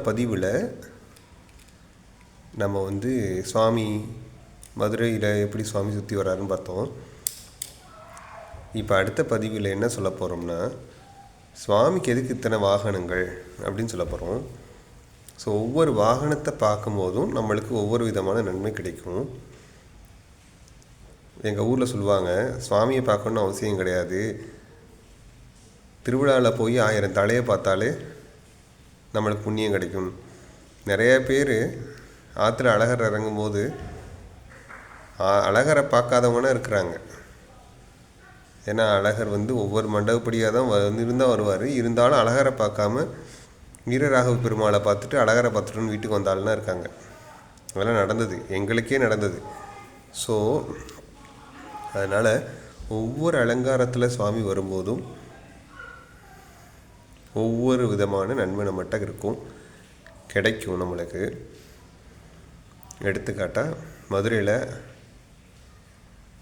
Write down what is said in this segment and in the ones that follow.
பதிவில் நம்ம சுவாமி மதுரையில் எப்படி சுவாமி சுற்றி வராருன்னு பார்த்தோம். இப்போ அடுத்த பதிவில் என்ன சொல்ல போகிறோம்னா, சுவாமிக்கு எதுக்கு இத்தனை வாகனங்கள் அப்படின்னு சொல்ல போகிறோம். ஸோ ஒவ்வொரு வாகனத்தை பார்க்கும்போதும் நம்மளுக்கு ஒவ்வொரு விதமான நன்மை கிடைக்கும். எங்கள் ஊரில் சொல்லுவாங்க, சுவாமியை பார்க்கணுன்னு அவசியம் கிடையாது, திருவிழாவில் போய் 1000 தலையை பார்த்தாலே நம்மளுக்கு புண்ணியம் கிடைக்கும். நிறைய பேர் ஆற்றுல அழகர் இறங்கும்போது அழகரை பார்க்காதவங்கன்னா இருக்கிறாங்க. ஏன்னா அழகர் ஒவ்வொரு மண்டபப்படியாக தான் இருந்தால் வருவார். இருந்தாலும் அழகரை பார்க்காம வீரராகவ பெருமாளை பார்த்துட்டு அழகரை பார்த்துட்டுன்னு வீட்டுக்கு வந்தாலும் இருக்காங்க. அதெல்லாம் நடந்தது, எங்களுக்கே நடந்தது. ஸோ அதனால் ஒவ்வொரு அலங்காரத்தில் சுவாமி வரும்போதும் ஒவ்வொரு விதமான நன்மை நம்மகிட்ட இருக்கும், கிடைக்கும் நம்மளுக்கு. எடுத்துக்காட்டாக மதுரையில்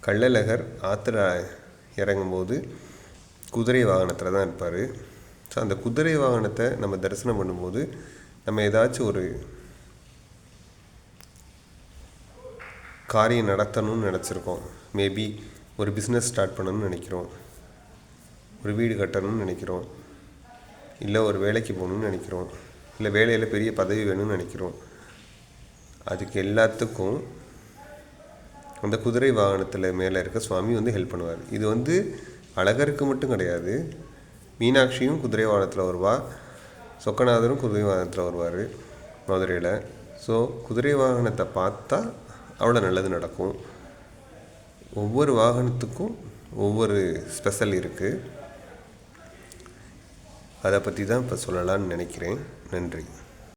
கள்ளழகர் ஆற்றுல இறங்கும்போது குதிரை வாகனத்தில் தான் இருப்பார். ஸோ அந்த குதிரை வாகனத்தை நம்ம தரிசனம் பண்ணும்போது நம்ம ஏதாச்சும் ஒரு காரியம் நடத்தணும்னு நினச்சிருக்கோம். மேபி ஒரு பிஸ்னஸ் ஸ்டார்ட் பண்ணணும்னு நினைக்கிறோம், ஒரு வீடு கட்டணும்னு நினைக்கிறோம், இல்லை ஒரு வேலைக்கு போகணுன்னு நினைக்கிறோம், இல்லை வேலையில் பெரிய பதவி வேணும்னு நினைக்கிறோம். அதுக்கு எல்லாத்துக்கும் அந்த குதிரை வாகனத்தில் மேலே இருக்க சுவாமி ஹெல்ப் பண்ணுவார். இது அழகருக்கு மட்டும் கிடையாது, மீனாட்சியும் குதிரை வாகனத்தில் வருவாள், சொக்கநாதரும் குதிரை வாகனத்தில் வருவார் மதுரையில். ஸோ குதிரை வாகனத்தை பார்த்தா அவ்வளோ நல்லது நடக்கும். ஒவ்வொரு வாகனத்துக்கும் ஒவ்வொரு ஸ்பெஷல் இருக்குது. அதை பற்றி தான் இப்போ சொல்லலான்னு நினைக்கிறேன். நன்றி.